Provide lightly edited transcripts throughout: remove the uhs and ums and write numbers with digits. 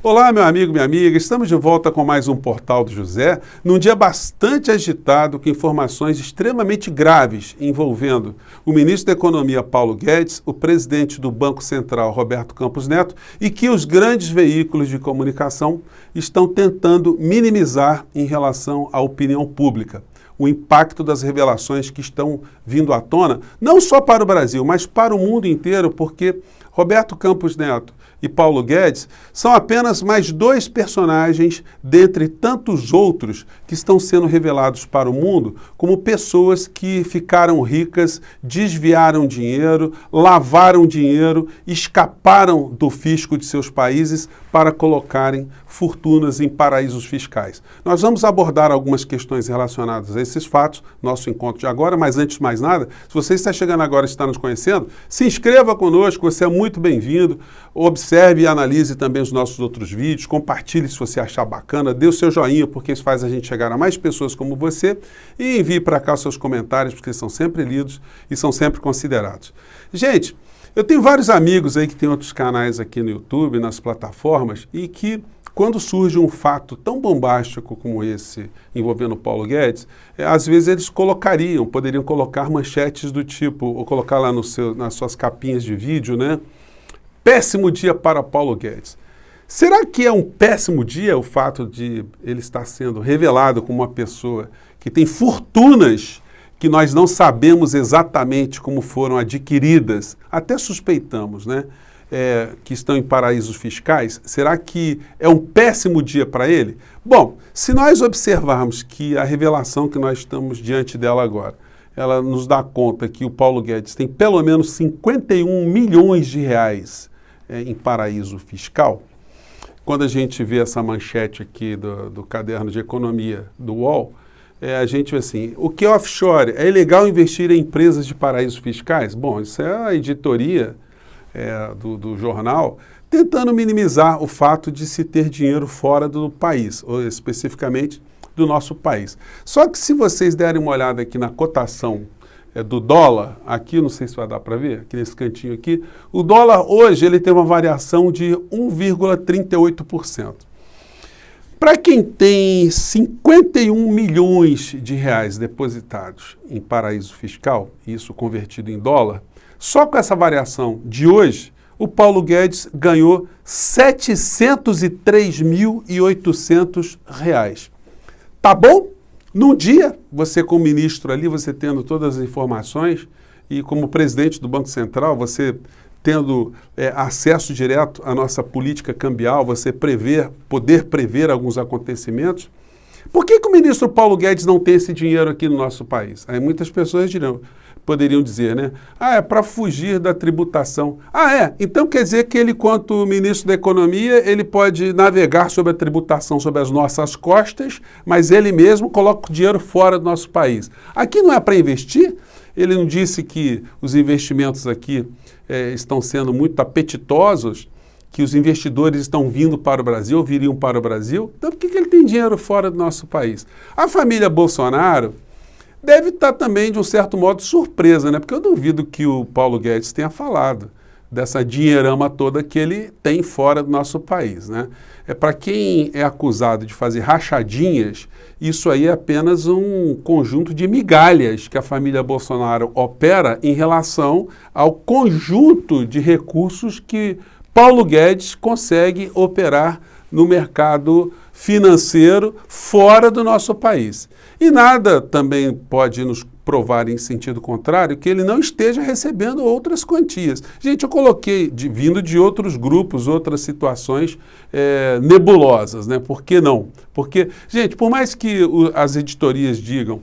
Olá, meu amigo, minha amiga, estamos de volta com mais um Portal do José, num dia bastante agitado com informações extremamente graves envolvendo o ministro da Economia, Paulo Guedes, o presidente do Banco Central, Roberto Campos Neto, e que os grandes veículos de comunicação estão tentando minimizar em relação à opinião pública. O impacto das revelações que estão vindo à tona, não só para o Brasil, mas para o mundo inteiro, porque Roberto Campos Neto e Paulo Guedes são apenas mais dois personagens dentre tantos outros que estão sendo revelados para o mundo como pessoas que ficaram ricas, desviaram dinheiro, lavaram dinheiro, escaparam do fisco de seus países para colocarem fortunas em paraísos fiscais. Nós vamos abordar algumas questões relacionadas a esses fatos, nosso encontro de agora, mas antes de mais nada, se você está chegando agora e está nos conhecendo, se inscreva conosco, você é muito bem-vindo, observe e analise também os nossos outros vídeos, compartilhe se você achar bacana, dê o seu joinha, porque isso faz a gente chegar a mais pessoas como você, e envie para cá os seus comentários, porque são sempre lidos e são sempre considerados. Gente, eu tenho vários amigos aí que têm outros canais aqui no YouTube, nas plataformas, e que quando surge um fato tão bombástico como esse envolvendo o Paulo Guedes, às vezes eles poderiam colocar manchetes do tipo, ou colocar lá nas suas capinhas de vídeo, né? Péssimo dia para Paulo Guedes. Será que é um péssimo dia o fato de ele estar sendo revelado como uma pessoa que tem fortunas que nós não sabemos exatamente como foram adquiridas, até suspeitamos, né? Que estão em paraísos fiscais? Será que é um péssimo dia para ele? Bom, se nós observarmos que a revelação que nós estamos diante dela agora, ela nos dá conta que o Paulo Guedes tem pelo menos 51 milhões de reais em paraíso fiscal. Quando a gente vê essa manchete aqui do caderno de economia do UOL, a gente vê assim, o que é offshore? É ilegal investir em empresas de paraísos fiscais? Bom, isso é a editoria do jornal, tentando minimizar o fato de se ter dinheiro fora do país, ou especificamente do nosso país. Só que se vocês derem uma olhada aqui na cotação do dólar, aqui, não sei se vai dar para ver, aqui nesse cantinho aqui, o dólar hoje ele tem uma variação de 1,38%. Para quem tem 51 milhões de reais depositados em paraíso fiscal, isso convertido em dólar, só com essa variação de hoje, o Paulo Guedes ganhou R$ 703.800. Tá bom? Num dia, você como ministro ali, você tendo todas as informações e como presidente do Banco Central, você tendo acesso direto à nossa política cambial, você poder prever alguns acontecimentos. Por que o ministro Paulo Guedes não tem esse dinheiro aqui no nosso país? Aí muitas pessoas poderiam dizer, né? É para fugir da tributação. Então quer dizer que ele, quanto ministro da Economia, ele pode navegar sobre a tributação sobre as nossas costas, mas ele mesmo coloca o dinheiro fora do nosso país. Aqui não é para investir? Ele não disse que os investimentos aqui estão sendo muito apetitosos, que os investidores estão vindo para o Brasil, viriam para o Brasil? Então por que ele tem dinheiro fora do nosso país? A família Bolsonaro deve estar também, de um certo modo, surpresa, né? Porque eu duvido que o Paulo Guedes tenha falado dessa dinheirama toda que ele tem fora do nosso país, né? Para quem é acusado de fazer rachadinhas, isso aí é apenas um conjunto de migalhas que a família Bolsonaro opera em relação ao conjunto de recursos que Paulo Guedes consegue operar no mercado financeiro fora do nosso país. E nada também pode nos provar em sentido contrário que ele não esteja recebendo outras quantias. Gente, eu coloquei, vindo de outros grupos, outras situações nebulosas, né? Por que não? Porque, gente, por mais que as editorias digam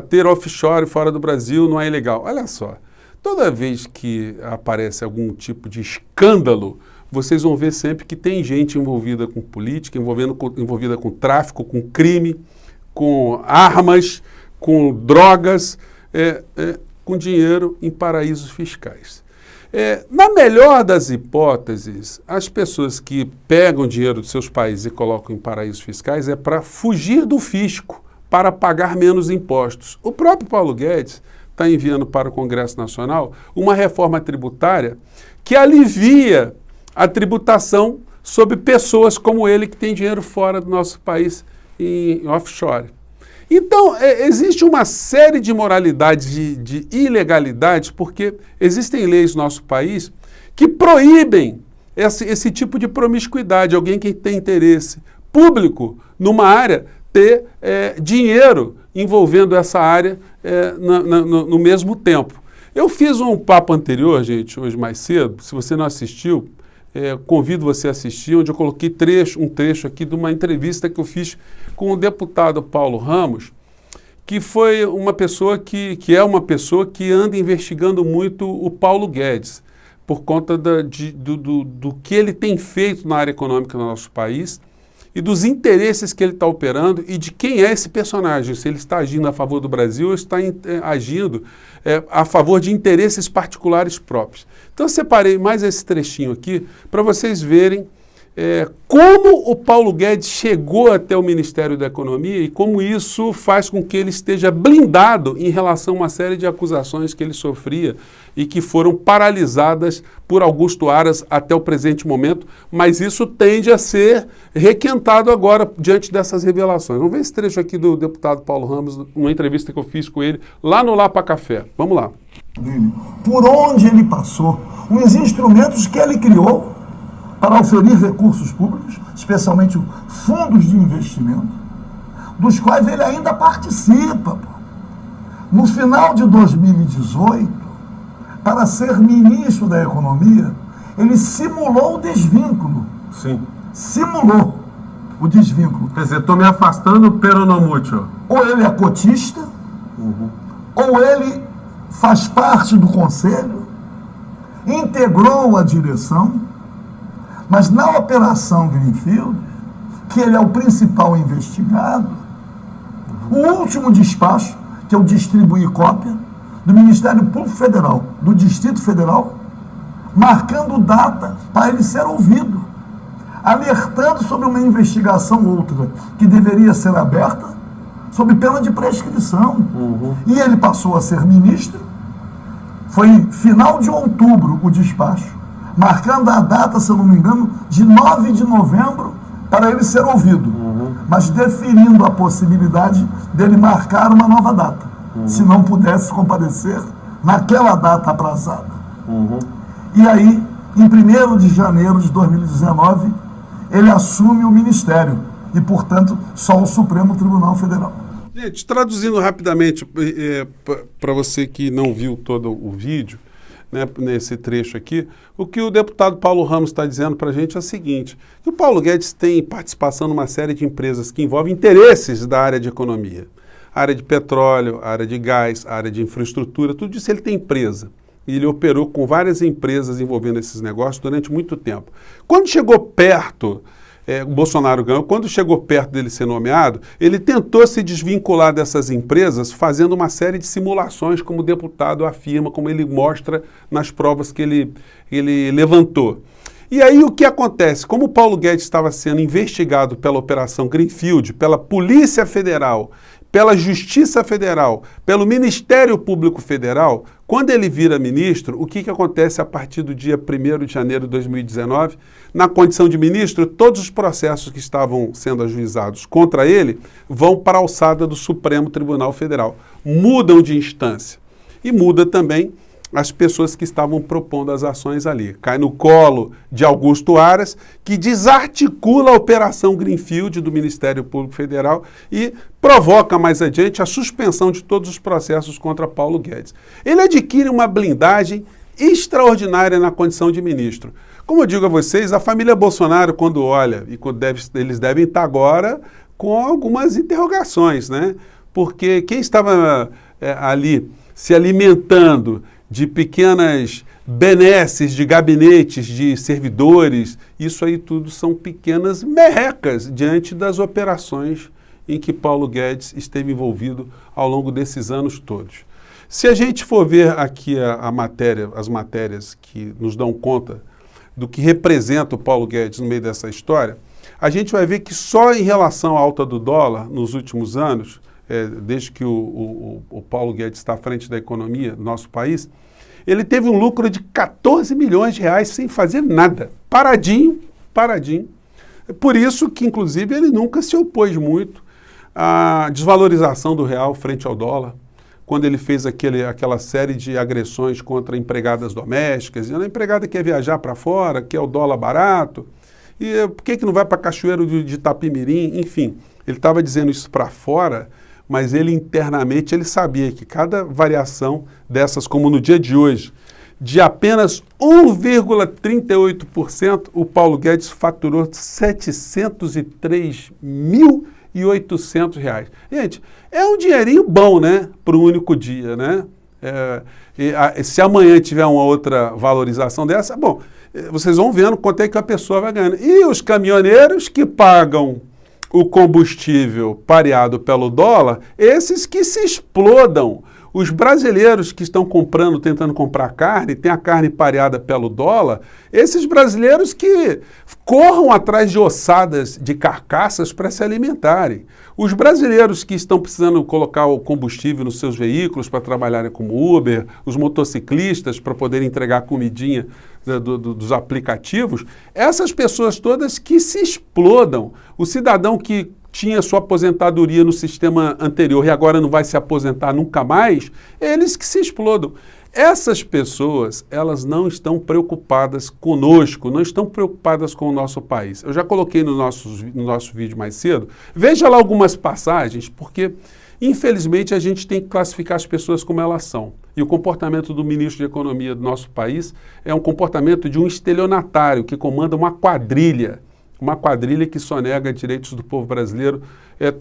ter offshore fora do Brasil não é ilegal. Olha só, toda vez que aparece algum tipo de escândalo, vocês vão ver sempre que tem gente envolvida com política, envolvida com tráfico, com crime, com armas, com drogas, com dinheiro em paraísos fiscais. Na melhor das hipóteses, as pessoas que pegam dinheiro dos seus países e colocam em paraísos fiscais é para fugir do fisco, para pagar menos impostos. O próprio Paulo Guedes está enviando para o Congresso Nacional uma reforma tributária que alivia a tributação sobre pessoas como ele que tem dinheiro fora do nosso país em offshore. Então, existe uma série de moralidades, de ilegalidades, porque existem leis no nosso país que proíbem esse tipo de promiscuidade. Alguém que tem interesse público numa área ter dinheiro envolvendo essa área no mesmo tempo. Eu fiz um papo anterior, gente, hoje mais cedo. Se você não assistiu, convido você a assistir, onde eu coloquei um trecho aqui de uma entrevista que eu fiz com o deputado Paulo Ramos, que foi uma pessoa que é uma pessoa que anda investigando muito o Paulo Guedes, por conta do que ele tem feito na área econômica no nosso país e dos interesses que ele está operando e de quem é esse personagem, se ele está agindo a favor do Brasil ou está agindo a favor de interesses particulares próprios. Então eu separei mais esse trechinho aqui para vocês verem como o Paulo Guedes chegou até o Ministério da Economia e como isso faz com que ele esteja blindado em relação a uma série de acusações que ele sofria e que foram paralisadas por Augusto Aras até o presente momento, mas isso tende a ser requentado agora diante dessas revelações. Vamos ver esse trecho aqui do deputado Paulo Ramos, uma entrevista que eu fiz com ele lá no Lapa Café. Vamos lá. Por onde ele passou, os instrumentos que ele criou para oferir recursos públicos, especialmente fundos de investimento, dos quais ele ainda participa. No final de 2018, para ser ministro da Economia, ele simulou o desvínculo. Sim. Simulou o desvínculo. Quer dizer, estou me afastando pero no mucho. Ou ele é cotista, ou ele faz parte do conselho, integrou a direção, mas na Operação Greenfield, que ele é o principal investigado, o último despacho, que eu distribuí cópia, do Ministério Público Federal, do Distrito Federal, marcando data para ele ser ouvido, alertando sobre uma investigação outra que deveria ser aberta, sob pena de prescrição. E ele passou a ser ministro, foi final de outubro o despacho, marcando a data, se eu não me engano, de 9 de novembro, para ele ser ouvido, mas deferindo a possibilidade dele marcar uma nova data, se não pudesse comparecer naquela data aprazada. E aí, em 1º de janeiro de 2019, ele assume o ministério e, portanto, só o Supremo Tribunal Federal. Gente, traduzindo rapidamente para você que não viu todo o vídeo, né, nesse trecho aqui, o que o deputado Paulo Ramos está dizendo para a gente é o seguinte, que o Paulo Guedes tem participação numa série de empresas que envolvem interesses da área de economia, área de petróleo, área de gás, área de infraestrutura, tudo isso ele tem empresa. E ele operou com várias empresas envolvendo esses negócios durante muito tempo. Quando chegou perto, o Bolsonaro ganhou, quando chegou perto dele ser nomeado, ele tentou se desvincular dessas empresas fazendo uma série de simulações, como o deputado afirma, como ele mostra nas provas que ele levantou. E aí o que acontece? Como o Paulo Guedes estava sendo investigado pela Operação Greenfield, pela Polícia Federal, pela Justiça Federal, pelo Ministério Público Federal, quando ele vira ministro, o que acontece a partir do dia 1º de janeiro de 2019? Na condição de ministro, todos os processos que estavam sendo ajuizados contra ele vão para a alçada do Supremo Tribunal Federal. Mudam de instância. E muda também as pessoas que estavam propondo as ações ali. Cai no colo de Augusto Aras, que desarticula a Operação Greenfield do Ministério Público Federal e provoca mais adiante a suspensão de todos os processos contra Paulo Guedes. Ele adquire uma blindagem extraordinária na condição de ministro. Como eu digo a vocês, a família Bolsonaro, quando olha, e eles devem estar agora com algumas interrogações, né? Porque quem estava ali se alimentando de pequenas benesses, de gabinetes, de servidores, isso aí tudo são pequenas merrecas diante das operações em que Paulo Guedes esteve envolvido ao longo desses anos todos. Se a gente for ver aqui as matérias que nos dão conta do que representa o Paulo Guedes no meio dessa história, a gente vai ver que só em relação à alta do dólar nos últimos anos, desde que o Paulo Guedes está à frente da economia do nosso país, ele teve um lucro de 14 milhões de reais sem fazer nada, paradinho, disparadinho. Por isso que, inclusive, ele nunca se opôs muito à desvalorização do real frente ao dólar, quando ele fez aquela série de agressões contra empregadas domésticas, dizendo a empregada quer viajar para fora, quer o dólar barato, e por que não vai para Cachoeiro de Itapemirim? Enfim, ele estava dizendo isso para fora, mas ele internamente ele sabia que cada variação dessas, como no dia de hoje, de apenas 1,38%, o Paulo Guedes faturou R$ 703.800. Gente, é um dinheirinho bom, né, para um único dia, né? Se amanhã tiver uma outra valorização dessa, bom, vocês vão vendo quanto é que a pessoa vai ganhando. E os caminhoneiros que pagam o combustível pareado pelo dólar, esses que se explodam. Os brasileiros que estão comprando, tentando comprar carne, tem a carne pareada pelo dólar, esses brasileiros que corram atrás de ossadas, de carcaças para se alimentarem. Os brasileiros que estão precisando colocar o combustível nos seus veículos para trabalharem como Uber, os motociclistas para poderem entregar comidinha dos aplicativos, essas pessoas todas que se explodam. O cidadão que tinha sua aposentadoria no sistema anterior e agora não vai se aposentar nunca mais, eles que se explodam. Essas pessoas, elas não estão preocupadas conosco, não estão preocupadas com o nosso país. Eu já coloquei no nosso vídeo mais cedo, veja lá algumas passagens, porque infelizmente a gente tem que classificar as pessoas como elas são. E o comportamento do ministro de Economia do nosso país é um comportamento de um estelionatário que comanda uma quadrilha que sonega direitos do povo brasileiro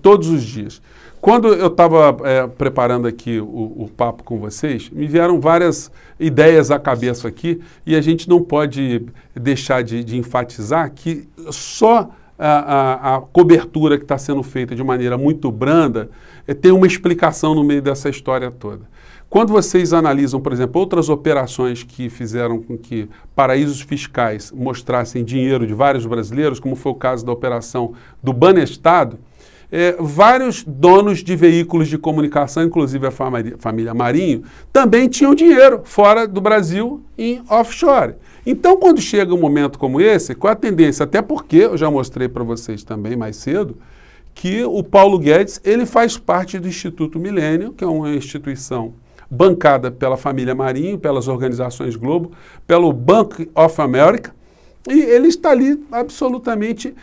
todos os dias. Quando eu estava preparando aqui o papo com vocês, me vieram várias ideias à cabeça aqui e a gente não pode deixar de enfatizar que só a cobertura que está sendo feita de maneira muito branda tem uma explicação no meio dessa história toda. Quando vocês analisam, por exemplo, outras operações que fizeram com que paraísos fiscais mostrassem dinheiro de vários brasileiros, como foi o caso da operação do Banestado, vários donos de veículos de comunicação, inclusive a família Marinho, também tinham dinheiro fora do Brasil em offshore. Então, quando chega um momento como esse, qual é a tendência? Até porque, eu já mostrei para vocês também mais cedo, que o Paulo Guedes ele faz parte do Instituto Milênio, que é uma instituição bancada pela família Marinho, pelas organizações Globo, pelo Bank of America, e ele está ali absolutamente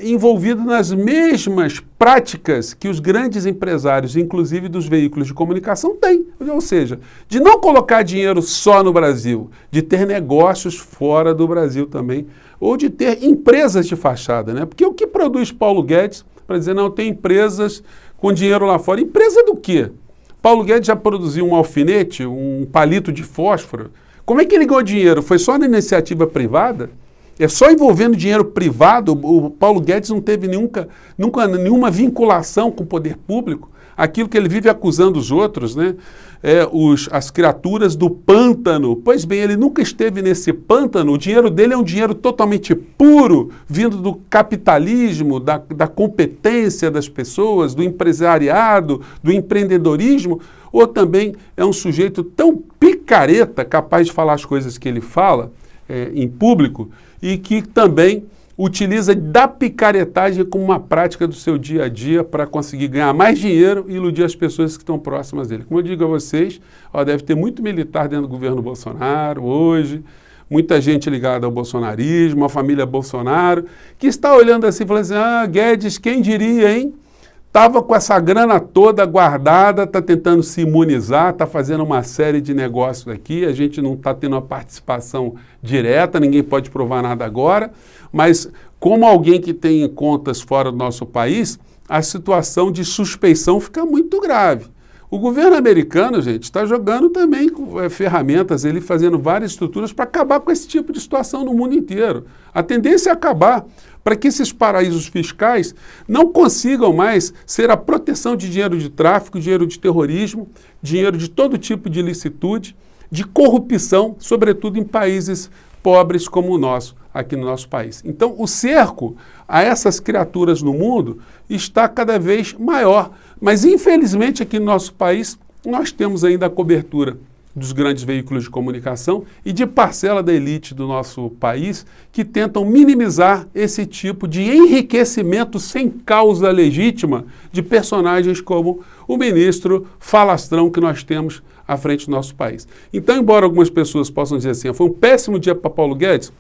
envolvido nas mesmas práticas que os grandes empresários, inclusive dos veículos de comunicação, têm. Ou seja, de não colocar dinheiro só no Brasil, de ter negócios fora do Brasil também, ou de ter empresas de fachada, né? Porque o que produz Paulo Guedes para dizer, não, tem empresas com dinheiro lá fora? Empresa do quê? Paulo Guedes já produziu um alfinete, um palito de fósforo. Como é que ele ganhou dinheiro? Foi só na iniciativa privada? É só envolvendo dinheiro privado? O Paulo Guedes não teve nunca nenhuma vinculação com o poder público? Aquilo que ele vive acusando os outros, né? As criaturas do pântano. Pois bem, ele nunca esteve nesse pântano. O dinheiro dele é um dinheiro totalmente puro, vindo do capitalismo, da competência das pessoas, do empresariado, do empreendedorismo, ou também é um sujeito tão picareta, capaz de falar as coisas que ele fala em público, e que também utiliza da picaretagem como uma prática do seu dia a dia para conseguir ganhar mais dinheiro e iludir as pessoas que estão próximas dele. Como eu digo a vocês, deve ter muito militar dentro do governo Bolsonaro hoje, muita gente ligada ao bolsonarismo, a família Bolsonaro, que está olhando assim e falando assim, Guedes, quem diria, hein? Estava com essa grana toda guardada, está tentando se imunizar, está fazendo uma série de negócios aqui, a gente não está tendo uma participação direta, ninguém pode provar nada agora, mas como alguém que tem contas fora do nosso país, a situação de suspeição fica muito grave. O governo americano, gente, está jogando também ferramentas, ele fazendo várias estruturas para acabar com esse tipo de situação no mundo inteiro. A tendência é acabar, para que esses paraísos fiscais não consigam mais ser a proteção de dinheiro de tráfico, dinheiro de terrorismo, dinheiro de todo tipo de ilicitude, de corrupção, sobretudo em países pobres como o nosso, aqui no nosso país. Então, o cerco a essas criaturas no mundo está cada vez maior. Mas, infelizmente, aqui no nosso país, nós temos ainda a cobertura dos grandes veículos de comunicação e de parcela da elite do nosso país que tentam minimizar esse tipo de enriquecimento sem causa legítima de personagens como o ministro falastrão que nós temos à frente do nosso país. Então, embora algumas pessoas possam dizer assim, foi um péssimo dia para Paulo Guedes,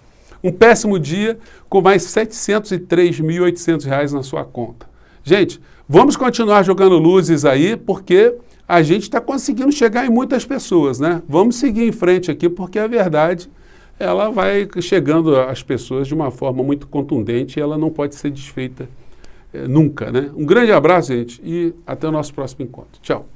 um péssimo dia com mais R$ 703.800 na sua conta. Gente, vamos continuar jogando luzes aí, porque a gente está conseguindo chegar em muitas pessoas, né? Vamos seguir em frente aqui, porque a verdade, ela vai chegando às pessoas de uma forma muito contundente e ela não pode ser desfeita nunca, né? Um grande abraço, gente, e até o nosso próximo encontro. Tchau.